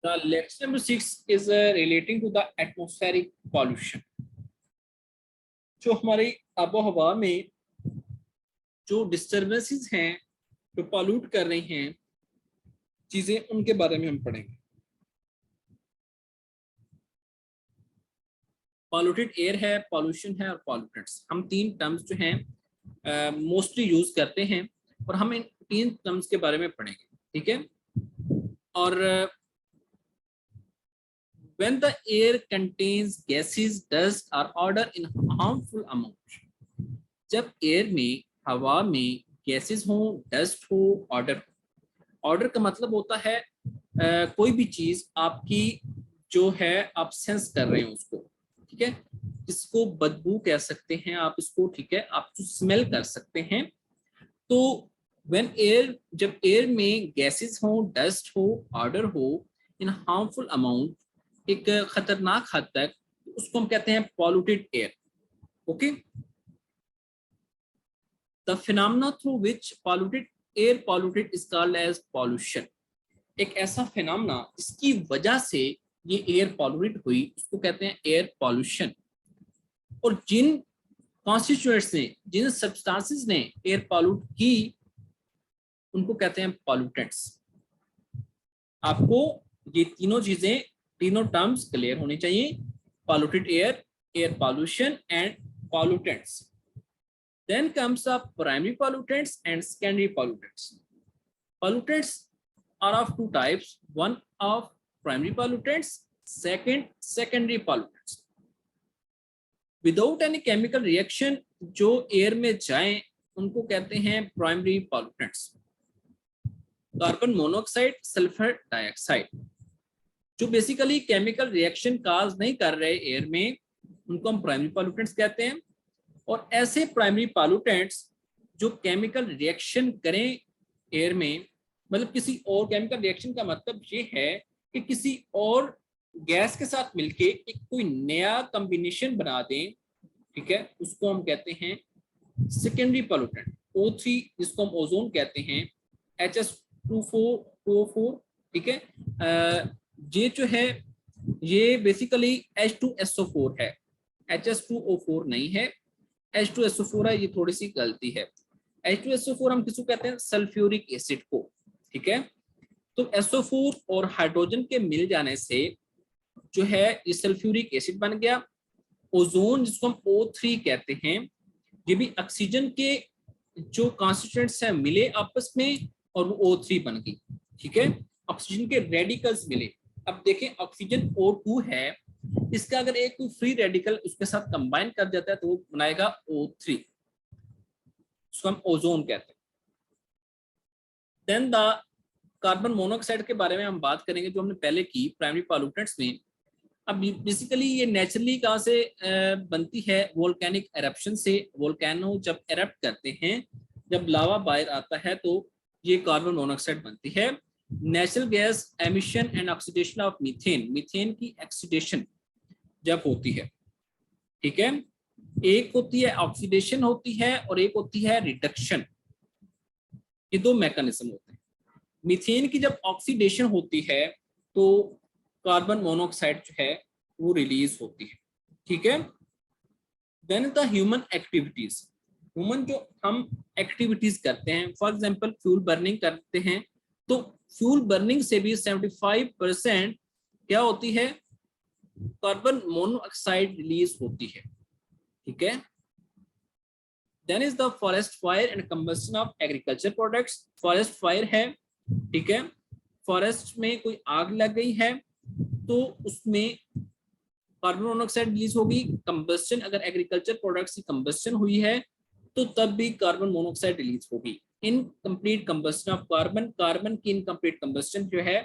The lecture number 6 is relating to the atmospheric pollution. जो हमारी आबो हवा में जो डिस्टर्बेंसेस हैं, जो पॉल्यूट कर रही हैं चीजें, उनके बारे में हम पढ़ेंगे। पॉल्यूटेड एयर है, पॉल्यूशन है और पॉल्यूटेंट्स। हम तीन टर्म्स जो हैं मोस्टली यूज करते हैं और हम इन तीन टर्म्स के बारे में पढ़ेंगे, ठीक है। और when the air contains gases, dust or odor in harmful amount, जब एयर में, हवा में गैसेस हो, डस्ट हो, ऑर्डर हो। ऑर्डर का मतलब होता है कोई भी चीज आपकी जो है आप सेंस कर रहे हो उसको, ठीक है। इसको बदबू कह सकते हैं आप इसको, ठीक है, आप स्मेल कर सकते हैं। तो व्हेन एयर, जब एयर में गैसेस हो, डस्ट हो, ऑर्डर हो इन हार्मफुल अमाउंट, एक खतरनाक हद तक, उसको हम कहते हैं polluted air. Okay, the phenomena through which polluted air polluted is called as pollution. एक ऐसा फिनोमेना इसकी वजह से ये एयर पॉल्यूटेड हुई, उसको कहते हैं एयर पॉल्यूशन। और जिन कॉन्स्टिट्यूएंट्स ने, जिन सब्सटेंसेस ने एयर पॉल्यूट की, उनको कहते हैं पॉल्यूटेंट्स। आपको ये तीनों चीजें, तीनों टर्म्स क्लियर होनी चाहिए। Polluted air, air pollution and pollutants. Then comes the primary pollutants and secondary pollutants. Pollutants are of two types. One of primary pollutants, second secondary pollutants. Without any chemical reaction जो air में जाएं, उनको कहते हैं primary pollutants. Carbon monoxide, sulphur dioxide, जो basically chemical reaction काज नहीं कर रहे एयर में, उनको हम प्राइमरी पॉल्यूटेंट्स कहते हैं। और ऐसे प्राइमरी पॉल्यूटेंट्स जो केमिकल रिएक्शन करें एयर में, मतलब किसी और केमिकल रिएक्शन का मतलब ये है कि किसी और गैस के साथ मिलके एक कोई नया कॉम्बिनेशन बना दें, ठीक है, उसको हम कहते हैं सेकेंडरी पॉल्यूटेंट। O3 जिसको हम ओजोन कहते हैं, HS2O4, ठीक है। ये जो है ये बेसिकली H2SO4 है, HS2O4 नहीं है, H2SO4 है। ये थोड़ी सी गलती है। H2SO4 हम किसको कहते हैं? सल्फ्यूरिक एसिड को, ठीक है। तो SO4 और हाइड्रोजन के मिल जाने से जो है ये सल्फ्यूरिक एसिड बन गया। ओजोन जिसको हम O3 कहते हैं, ये भी ऑक्सीजन के जो कॉन्स्टिट्यूएंट्स हैं मिले आपस में और वो O3 बन गई, ठीक है। ऑक्सीजन के रेडिकल्स मिले। अब देखें, ऑक्सीजन O2 है, इसका अगर एक कोई फ्री रेडिकल उसके साथ कंबाइन कर जाता है तो वो बनाएगा O3, उसको हम ओजोन कहते हैं। देन द कार्बन मोनोऑक्साइड के बारे में हम बात करेंगे, जो हमने पहले की प्राइमरी पॉल्यूटेंट्स में। अब बेसिकली ये नेचुरली कहाँ से बनती है? वोल्केनिक एरप्शन से। वोल्केनो जब एरप्ट करते हैं, जब लावा बाहर आता है, तो ये कार्बन मोनोऑक्साइड बनती है। Natural gas emission and oxidation of methane, methane की ऑक्सीडेशन जब होती है, ठीक है। एक होती है ऑक्सीडेशन होती है और एक होती है रिडक्शन। ये दो मैकेनिज्म होते हैं। मीथेन की जब ऑक्सीडेशन होती है तो कार्बन मोनोऑक्साइड जो है वो रिलीज होती है, ठीक है। Then the human activities, human जो हम एक्टिविटीज करते हैं, फॉर एग्जांपल फ्यूल बर्निंग करते हैं, तो फ्यूल बर्निंग से भी 75% क्या होती है? कार्बन मोनोऑक्साइड रिलीज होती है, ठीक है। Then is the forest fire and combustion of agriculture products. Forest fire है, ठीक है, फॉरेस्ट में कोई आग लग गई है तो उसमें कार्बन मोनोऑक्साइड रिलीज होगी। कंबस्शन, अगर एग्रीकल्चर प्रोडक्ट्स की कंबस्शन हुई है तो तब भी कार्बन मोनोऑक्साइड रिलीज होगी। Incomplete combustion of carbon, carbon की इनकम्प्लीट कंबस्शन जो है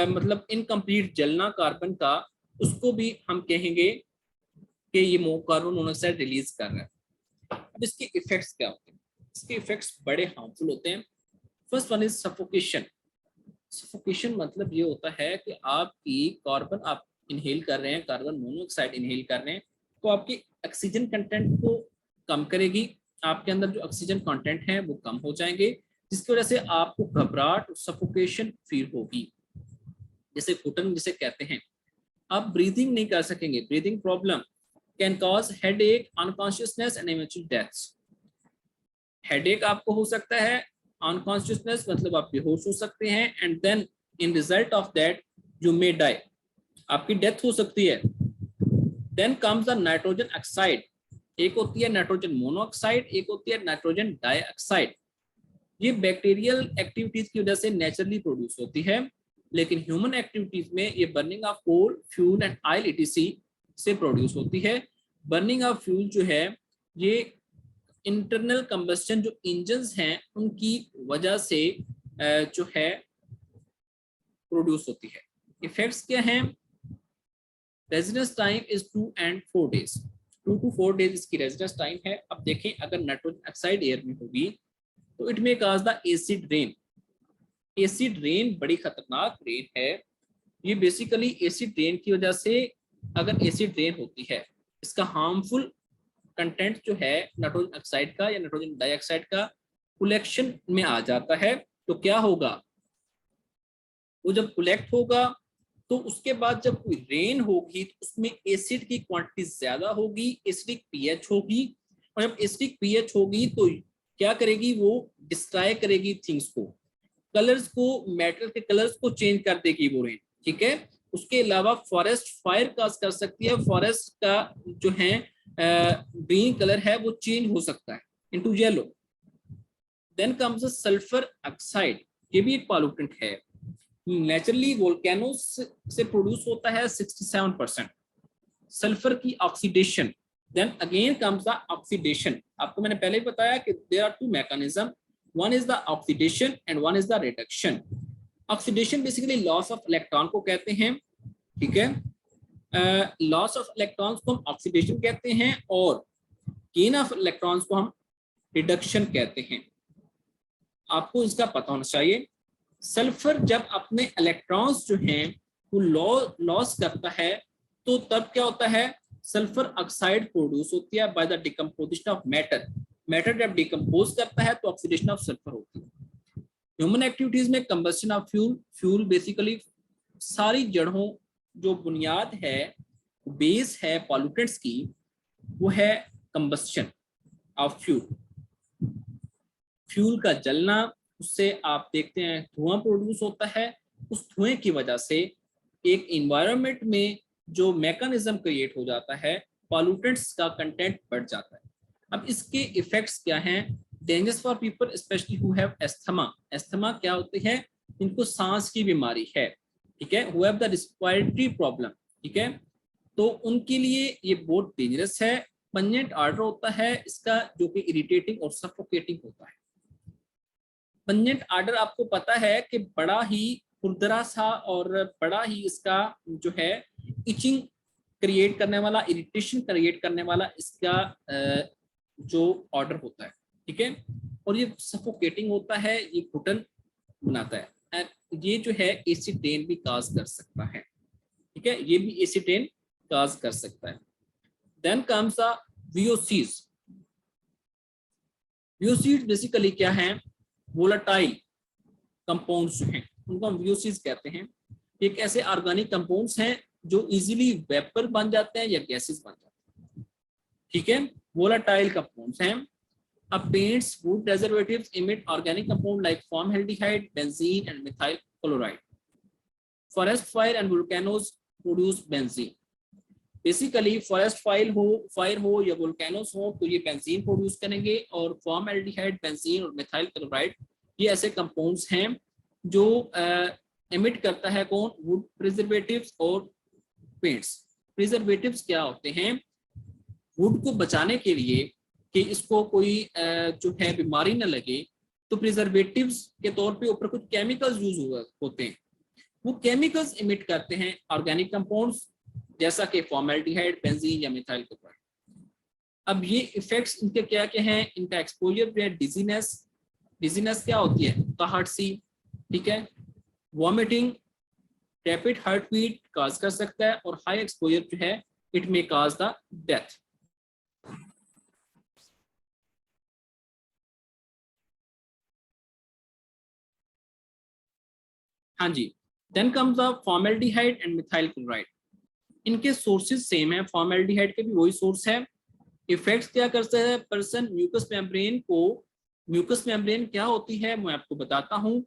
मतलब इनकम्प्लीट जलना कार्बन का, उसको भी हम कहेंगे कि ये कार्बन मोनोऑक्साइड रिलीज कर रहा है। अब इसके इफेक्ट्स क्या होते हैं? इसके इफेक्ट्स बड़े हार्मफुल होते हैं। First one is suffocation. Suffocation मतलब ये होता है कि आपकी कार्बन आप इनहेल कर रहे हैं, कार्बन मोनोऑक्साइड इनहेल कर रहे हैं, तो आपकी ऑक्सीजन कंटेंट को कम करेगी। आपके अंदर जो ऑक्सीजन कंटेंट है वो कम हो जाएंगे, जिसकी वजह से आपको घबराहट, सफोकेशन फील होगी। जैसे घुटन जिसे कहते हैं, आप ब्रीदिंग नहीं कर सकेंगे, breathing problem can cause headache, unconsciousness and eventual deaths. Headache आपको हो सकता है, अनकॉन्शियसनेस मतलब आप बेहोश हो सकते हैं, and then in result of that you may die, आपकी डेथ हो सकती है। Then comes the nitrogen oxide, एक होती है नाइट्रोजन मोनोऑक्साइड, एक होती है नाइट्रोजन डाइऑक्साइड। ये बैक्टीरियल एक्टिविटीज की वजह से नेचुरली प्रोड्यूस होती है, लेकिन ह्यूमन एक्टिविटीज में ये burning of coal, fuel and oil etc से प्रोड्यूस होती है। बर्निंग ऑफ फ्यूल जो है ये इंटरनल कंबस्टन जो इंजन्स हैं उनकी वजह से जो है प्रोड्यूस होती है। इफेक्ट्स क्या हैं? Residence time is 2 and 4 days, 2 to 4 days इसकी रेजिडेंस टाइम है। अब देखें अगर नाइट्रोजन ऑक्साइड एयर में होगी तो it may cause the acid rain. Acid rain बड़ी खतरनाक रेन है। ये बेसिकली एसिड रेन की वजह से, अगर एसिड रेन होती है, इसका हार्मफुल कंटेंट जो है नाइट्रोजन ऑक्साइड का या नाइट्रोजन डाइऑक्साइड का कलेक्शन में आ जाता है। तो क्या होगा, वो जब कलेक्ट होगा तो उसके बाद जब कोई रेन होगी तो उसमें एसिड की क्वांटिटी ज्यादा होगी, एसिडिक पीएच होगी, और जब एसिडिक पीएच होगी तो क्या करेगी, वो डिस्ट्रॉय करेगी थिंग्स को, कलर्स को, मेटल के कलर्स को चेंज कर देगी वो रेन। ठीक है, उसके अलावा फॉरेस्ट फायर काज कर सकती है, फॉरेस्ट का जो है ग्रीन कलर है वो चेंज हो सकता है into yellow. Then comes sulphur oxide, ये भी एक पॉल्यूटेंट है, नेचुरली वोल्केनोस से प्रोड्यूस होता है 67%। सल्फर की oxidation, then again comes the oxidation. आपको मैंने पहले ही बताया कि there are two mechanism, one is the oxidation and one is the reduction. Oxidation basically loss of electron को कहते हैं। ठीक है, लॉस ऑफ इलेक्ट्रॉन्स को हम ऑक्सीडेशन कहते हैं और गेन ऑफ इलेक्ट्रॉन्स को हम रिडक्शन कहते हैं। आपको इसका पता होना चाहिए। सल्फर जब अपने इलेक्ट्रॉन्स जो हैं वो लॉस करता है तो तब क्या होता है, सल्फर ऑक्साइड प्रोड्यूस होती है by the decomposition of matter. Matter जब डिकम्पोज करता है तो ऑक्सीडेशन ऑफ सल्फर होती है। ह्यूमन एक्टिविटीज में combustion of fuel, fuel basically सारी जड़ों जो बुनियाद है, बेस है पॉल्यूटेंट्स की, वो है कंबस्शन ऑफ फ्यूल। फ्यूल का जलना, उससे आप देखते हैं धुआं प्रोड्यूस होता है। उस धुएं की वजह से एक एनवायरनमेंट में जो मैकेनिज्म क्रिएट हो जाता है, पॉल्यूटेंट्स का कंटेंट बढ़ जाता है। अब इसके इफेक्ट्स क्या हैं? Dangerous for people specially who have asthma. Asthma क्या होती है? इनको सांस की बीमारी है। ठीक है, who have the respiratory problem. ठीक है, तो उनके लिए ये बहुत डेंजरस है। पंजेंट ऑर्डर होता है इसका जो कि इरिटेटिंग और सफोकेटिंग होता है। पंजेंट आर्डर आपको पता है कि बड़ा ही खुरदरा सा और बड़ा ही इसका जो है इचिंग क्रिएट करने वाला, इरिटेशन क्रिएट करने वाला इसका जो ऑर्डर होता है। ठीक है, और ये सफोकेटिंग होता है, ये घुटन बनाता है, एंड ये जो है एसिड रेन भी काज कर सकता है। ठीक है, ये भी एसिड रेन काज कर सकता है। Then comes the VOCs. VOCs basically क्या है? वोलेटाइल कंपाउंड्स जो हैं उनको हम वीओसीज कहते हैं। एक ऐसे ऑर्गेनिक कंपाउंड्स हैं जो इजीली वेपर बन जाते हैं या गैसेस बन जाते हैं। ठीक है, वोलेटाइल कंपाउंड्स हैं। अब paints, food preservatives emit organic compound like formaldehyde, benzene and methyl chloride. Forest fire and volcanoes produce benzene. Basically forest fire हो या वोल्केनोस हो तो ये बेंजीन प्रोड्यूस करेंगे, और फॉर्मल्डिहाइड, बेंजीन और मिथाइल क्लोराइड ये ऐसे कंपाउंड्स हैं जो एमिट करता है कौन? वुड प्रिजर्वेटिव्स और पेंट्स। प्रिजर्वेटिव्स क्या होते हैं? वुड को बचाने के लिए कि इसको कोई जो है बीमारी न लगे, तो प्रिजर्वेटिव्स के तौर पे ऊपर कुछ केमिकल्स यूज होते हैं। वो केमिकल्स इमिट करते हैं ऑर्गेनिक कंपाउंड्स जैसा कि फॉर्मल्डिहाइड, बेंजीन या मिथाइल क्लोराइड। अब ये इफेक्ट्स इनके क्या क्या हैं? इनका एक्सपोजर पे डिजीनेस। डिजीनेस क्या होती है? कहट सी। ठीक है, vomiting, rapid heart beat cause कर सकता है, और हाई एक्सपोजर जो है it may cause the death. हाँ जी, then comes the formaldehyde and methyl chloride. इनके सोर्सेज सेम है, फॉर्मेल्डिहाइड के भी वही सोर्स है। इफेक्ट्स क्या करता है पर्सन म्यूकस मेम्ब्रेन को, म्यूकस मेम्ब्रेन क्या होती है मैं आपको बताता हूँ,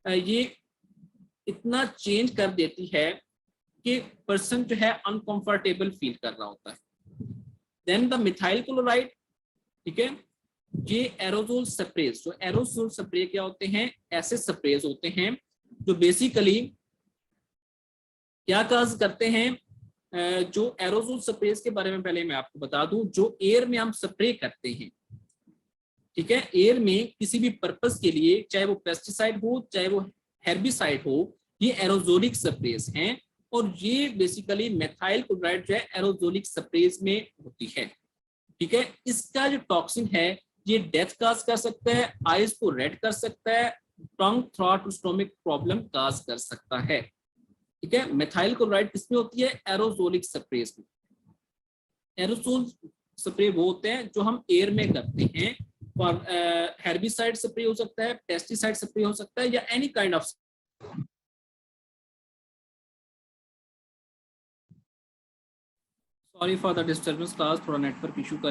ये इतना चेंज कर देती है कि पर्सन जो है अनकंफर्टेबल फील कर रहा होता है। देन द मिथाइल क्लोराइड, ठीक है, ये एरोजोल स्प्रेज, जो एरोजोल स्प्रे क्या होते हैं, ऐसे स्प्रेज होते हैं जो बेसिकली क्या काज करते हैं, जो एरोजोल स्प्रेज के बारे में पहले मैं आपको बता दूं, जो एयर में हम स्प्रे करते हैं, ठीक है, एयर में किसी भी पर्पस के लिए, चाहे वो पेस्टिसाइड हो चाहे वो हेर्बिसाइड हो, ये एरोजोलिक स्प्रेज हैं। और ये बेसिकली मेथाइल क्लोराइड जो है एरोजोलिक स्प्रेज में होती है, ठीक है। इसका जो टॉक्सिन है ये डेथ काज कर सकता है, आईज को रेड कर सकता है, टंग थ्रॉट स्टोमिक प्रॉब्लम काज कर सकता है, ठीक है। मेथाइल क्लोराइड किसमें होती है, एरोजोलिक स्प्रेज में। एरोसोल स्प्रे वो होते हैं जो हम एयर में करते हैं, और हेर्बिसाइड स्प्रे हो सकता है, पेस्टिसाइड स्प्रे हो सकता है, या any kind of. Sorry for the disturbance class, थोड़ा नेटवर्क इशू कर